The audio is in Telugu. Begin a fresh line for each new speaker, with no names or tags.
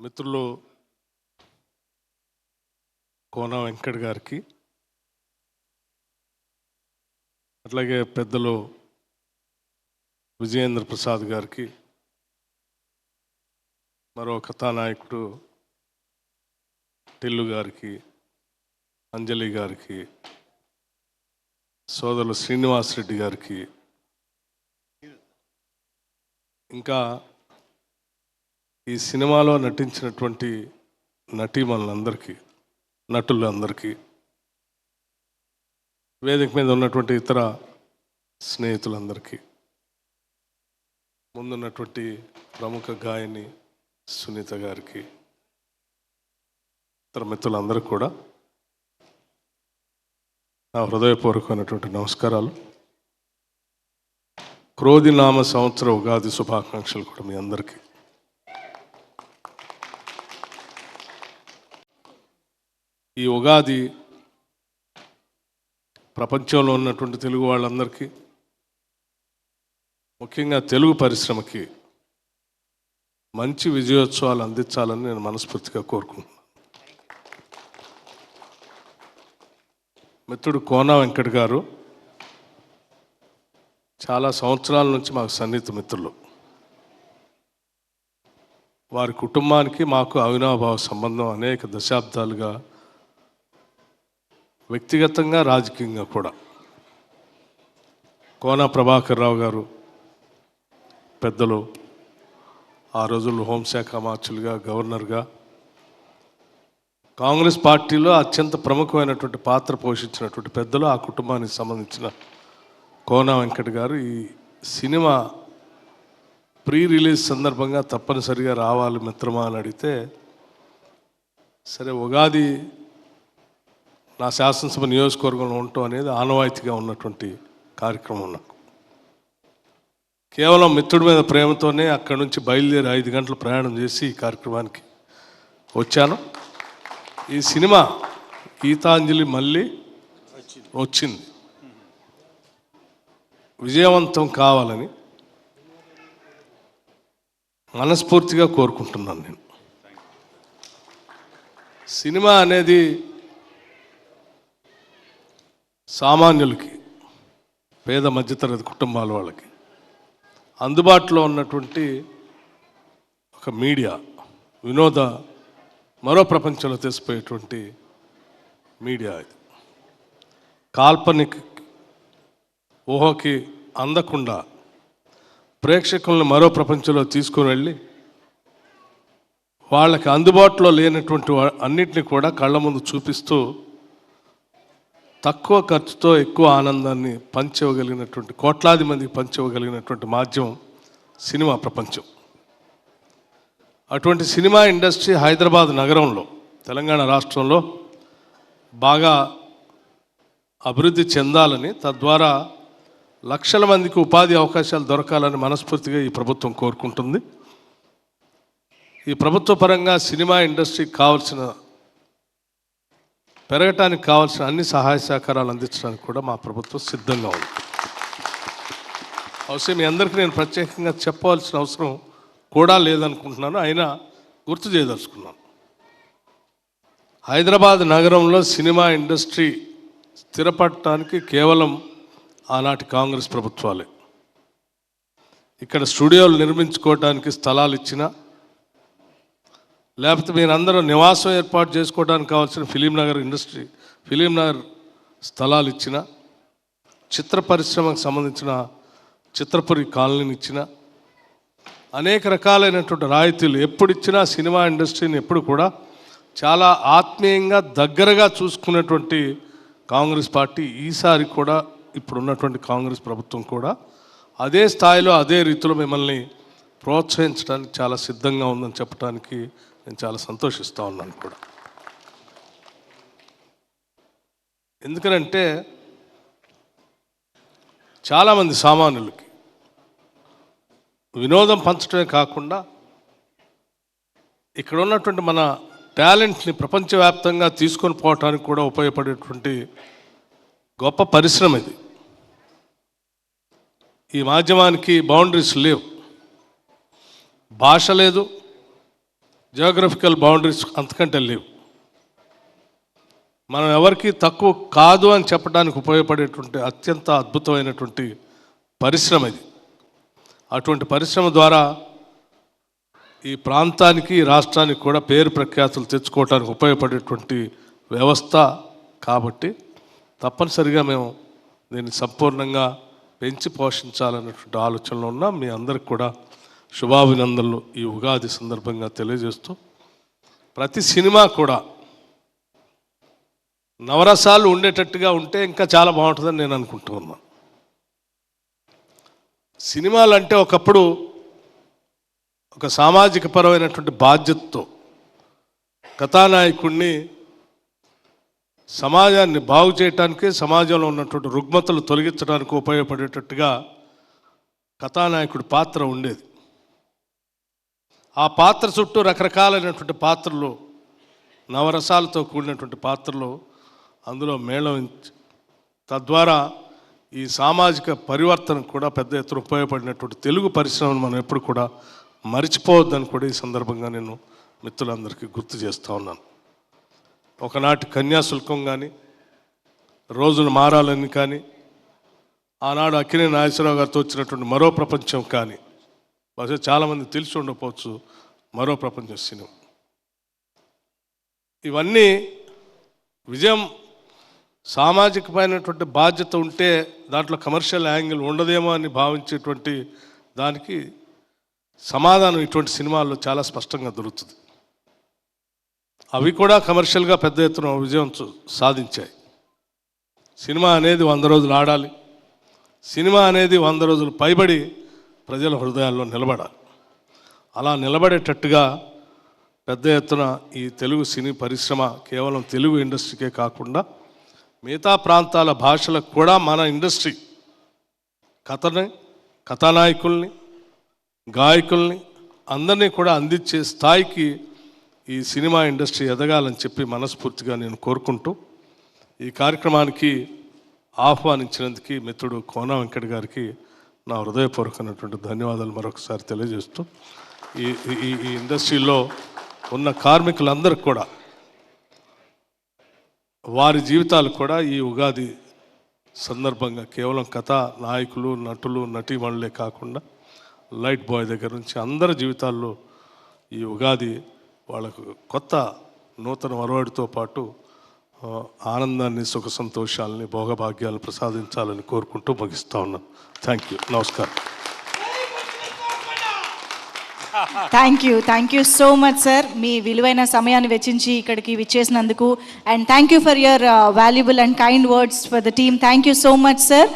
మిత్రులు కోన వెంకట్ గారికి, అట్లాగే పెద్దలు విజయేంద్ర ప్రసాద్ గారికి, మరో కథానాయకుడు టిల్లు గారికి, అంజలి గారికి, సోదరులు శ్రీనివాస్ రెడ్డి గారికి, ఇంకా ఈ సినిమాలో నటించినటువంటి నటీమణులందరికీ, నటులందరికీ, వేదిక మీద ఉన్నటువంటి ఇతర స్నేహితులందరికీ, ముందున్నటువంటి ప్రముఖ గాయని సునీత గారికి, ఇతర మిత్రులందరికీ కూడా నా హృదయపూర్వకమైనటువంటి నమస్కారాలు. క్రోధినామ సంవత్సర ఉగాది శుభాకాంక్షలు కూడా మీ అందరికీ. ఈ ఉగాది ప్రపంచంలో ఉన్నటువంటి తెలుగు వాళ్ళందరికీ, ముఖ్యంగా తెలుగు పరిశ్రమకి మంచి విజయోత్సవాలు అందించాలని నేను మనస్ఫూర్తిగా కోరుకుంటున్నాను. మిత్రుడు కోన వెంకట్ గారు చాలా సంవత్సరాల నుంచి మాకు సన్నిహిత మిత్రులు. వారి కుటుంబానికి మాకు అవినాభావ సంబంధం అనేక దశాబ్దాలుగా, వ్యక్తిగతంగా రాజకీయంగా కూడా. కోన ప్రభాకర్ రావు గారు పెద్దలు, ఆ రోజుల్లో హోంశాఖ మార్చులుగా, గవర్నర్గా, కాంగ్రెస్ పార్టీలో అత్యంత ప్రముఖమైనటువంటి పాత్ర పోషించినటువంటి పెద్దలు, ఆ కుటుంబానికి సంబంధించిన కోన వెంకట్ గారు ఈ సినిమా ప్రీ రిలీజ్ సందర్భంగా తప్పనిసరిగా రావాలి మిత్రమా అని అడిగితే, సరే ఉగాది నా శాసనసభ నియోజకవర్గంలో ఉండటం అనేది ఆనవాయితీగా ఉన్నటువంటి కార్యక్రమం. నాకు కేవలం మిత్రుడి మీద ప్రేమతోనే అక్కడి నుంచి బయలుదేరి 5 గంటలు ప్రయాణం చేసి ఈ కార్యక్రమానికి వచ్చాను. ఈ సినిమా గీతాంజలి మళ్ళీ వచ్చింది, విజయవంతం కావాలని మనస్ఫూర్తిగా కోరుకుంటున్నాను. నేను సినిమా అనేది సామాన్యులకి, పేద మధ్యతరగతి కుటుంబాల వాళ్ళకి అందుబాటులో ఉన్నటువంటి ఒక మీడియా, వినోద మరో ప్రపంచంలో తెలిసిపోయేటువంటి మీడియా. ఇది కాల్పనిక ఊహకి అందకుండా ప్రేక్షకులను మరో ప్రపంచంలో తీసుకుని వెళ్ళి వాళ్ళకి అందుబాటులో లేనటువంటి అన్నిటిని కూడా కళ్ళ ముందు చూపిస్తూ తక్కువ ఖర్చుతో ఎక్కువ ఆనందాన్ని పంచివ్వగలిగినటువంటి, కోట్లాది మందికి పంచివ్వగలిగినటువంటి మాధ్యమం సినిమా ప్రపంచం. అటువంటి సినిమా ఇండస్ట్రీ హైదరాబాద్ నగరంలో, తెలంగాణ రాష్ట్రంలో బాగా అభివృద్ధి చెందాలని, తద్వారా లక్షల మందికి ఉపాధి అవకాశాలు దొరకాలని మనస్ఫూర్తిగా ఈ ప్రభుత్వం కోరుకుంటుంది. ఈ ప్రభుత్వ పరంగా సినిమా ఇండస్ట్రీకి కావాల్సిన, పెరగటానికి కావాల్సిన అన్ని సహాయ సహకారాలు అందించడానికి కూడా మా ప్రభుత్వం సిద్ధంగా ఉంది. అవసరం మీ అందరికీ నేను ప్రత్యేకంగా చెప్పవలసిన అవసరం కూడా లేదనుకుంటున్నాను, అయినా గుర్తు చేయదలుచుకున్నాను. హైదరాబాద్ నగరంలో సినిమా ఇండస్ట్రీ స్థిరపడటానికి కేవలం ఆనాటి కాంగ్రెస్ ప్రభుత్వాలే. ఇక్కడ స్టూడియోలు నిర్మించుకోవడానికి స్థలాలు ఇచ్చినా, లేకపోతే మీరందరూ నివాసం ఏర్పాటు చేసుకోవడానికి కావాల్సిన ఫిలింనగర్ స్థలాలు ఇచ్చిన, చిత్ర పరిశ్రమకు సంబంధించిన చిత్రపురి కాలనీని ఇచ్చిన, అనేక రకాలైనటువంటి రాయితీలు ఎప్పుడు ఇచ్చినా సినిమా ఇండస్ట్రీని ఎప్పుడు కూడా చాలా ఆత్మీయంగా దగ్గరగా చూసుకున్నటువంటి కాంగ్రెస్ పార్టీ, ఈసారి కూడా ఇప్పుడున్నటువంటి కాంగ్రెస్ ప్రభుత్వం కూడా అదే స్థాయిలో, అదే రీతిలో మిమ్మల్ని ప్రోత్సహించడానికి చాలా సిద్ధంగా ఉందని చెప్పడానికి నేను చాలా సంతోషిస్తూ ఉన్నాను కూడా. ఎందుకనంటే చాలామంది సామాన్యులకి వినోదం పంచడమే కాకుండా ఇక్కడ ఉన్నటువంటి మన టాలెంట్ని ప్రపంచవ్యాప్తంగా తీసుకొని పోవటానికి కూడా ఉపయోగపడేటువంటి గొప్ప పరిశ్రమ ఇది. ఈ మాధ్యమానికి బౌండరీస్ లేవు, భాష లేదు, జియోగ్రఫికల్ బౌండరీస్ అంతకంటే లేవు. మనం ఎవరికి తక్కువ కాదు అని చెప్పడానికి ఉపయోగపడేటువంటి అత్యంత అద్భుతమైనటువంటి పరిశ్రమ ఇది. అటువంటి పరిశ్రమ ద్వారా ఈ ప్రాంతానికి రాష్ట్రానికి కూడా పేరు ప్రఖ్యాతులు తెచ్చుకోవడానికి ఉపయోగపడేటువంటి వ్యవస్థ కాబట్టి తప్పనిసరిగా మేము దీన్ని సంపూర్ణంగా పెంచి పోషించాలన్నటువంటి ఆలోచనలో ఉన్నాం. మీ అందరికి కూడా శుభాభినందనలు ఈ ఉగాది సందర్భంగా తెలియజేస్తూ, ప్రతి సినిమా కూడా నవరసాలు ఉండేటట్టుగా ఉంటే ఇంకా చాలా బాగుంటుందని నేను అనుకుంటూ ఉన్నా. సినిమాలు అంటే ఒకప్పుడు ఒక సామాజిక పరమైనటువంటి బాధ్యతతో కథానాయకుడిని సమాజాన్ని బాగు చేయటానికి, సమాజంలో ఉన్నటువంటి రుగ్మతలు తొలగించడానికి ఉపయోగపడేటట్టుగా కథానాయకుడి పాత్ర ఉండేది. ఆ పాత్ర చుట్టూ రకరకాలైనటువంటి పాత్రలు, నవరసాలతో కూడినటువంటి పాత్రలు అందులో మేళవించి తద్వారా ఈ సామాజిక పరివర్తన కూడా పెద్ద ఎత్తున ఉపయోగపడినటువంటి తెలుగు పరిశ్రమను మనం ఎప్పుడు కూడా మరిచిపోవద్దని కూడా ఈ సందర్భంగా నేను మిత్రులందరికీ గుర్తు చేస్తూ ఉన్నాను. ఒకనాటి కన్యాశుల్కం కానీ, రోజులు మారాలని కానీ, ఆనాడు అక్కినేని నాగేశ్వరరావు గారితో వచ్చినటువంటి మరో ప్రపంచం కానీ, బహుశా చాలామంది తెలిసి ఉండకపోవచ్చు మరో ప్రపంచం సినిమా. ఇవన్నీ విజయం సామాజికమైనటువంటి బాధ్యత ఉంటే దాంట్లో కమర్షియల్ యాంగిల్ ఉండదేమో అని భావించేటువంటి దానికి సమాధానం ఇటువంటి సినిమాల్లో చాలా స్పష్టంగా దొరుకుతుంది. అవి కూడా కమర్షియల్గా పెద్ద ఎత్తున విజయం సాధించాయి. సినిమా అనేది 100 రోజులు ఆడాలి, సినిమా అనేది 100 రోజులు పైబడి ప్రజల హృదయాల్లో నిలబడాలి. అలా నిలబడేటట్టుగా పెద్ద ఎత్తున ఈ తెలుగు సినీ పరిశ్రమ కేవలం తెలుగు ఇండస్ట్రీకే కాకుండా మిగతా ప్రాంతాల భాషలకు కూడా మన ఇండస్ట్రీ కథానాయకుల్ని, గాయకుల్ని అందరినీ కూడా అందించే స్థాయికి ఈ సినిమా ఇండస్ట్రీ ఎదగాలని చెప్పి మనస్ఫూర్తిగా నేను కోరుకుంటూ ఈ కార్యక్రమానికి ఆహ్వానించినందుకు మిత్రుడు కోన వెంకట్ గారికి నా హృదయపూర్వకమైనటువంటి ధన్యవాదాలు మరొకసారి తెలియజేస్తూ, ఈ ఇండస్ట్రీలో ఉన్న కార్మికులందరికీ కూడా వారి జీవితాలు కూడా ఈ ఉగాది సందర్భంగా కేవలం కథా నాయకులు, నటులు, నటీమణులే కాకుండా లైట్ బాయ్ దగ్గర నుంచి అందరి జీవితాల్లో ఈ ఉగాది వాళ్ళకు కొత్త నూతన వరవడితో పాటు ఆనందాన్ని, సుఖ సంతోషాలని, భోగభాగ్యాలను ప్రసాదించాలని కోరుకుంటూ ముగిస్తూ ఉన్నాను. Thank you. నమస్కారం.
Thank you so much sir, మీ విలువైన సమయాన్ని వెచ్చించి ఇక్కడికి విచ్చేసినందుకు. And thank you for your valuable and kind words for the team. Thank you so much sir.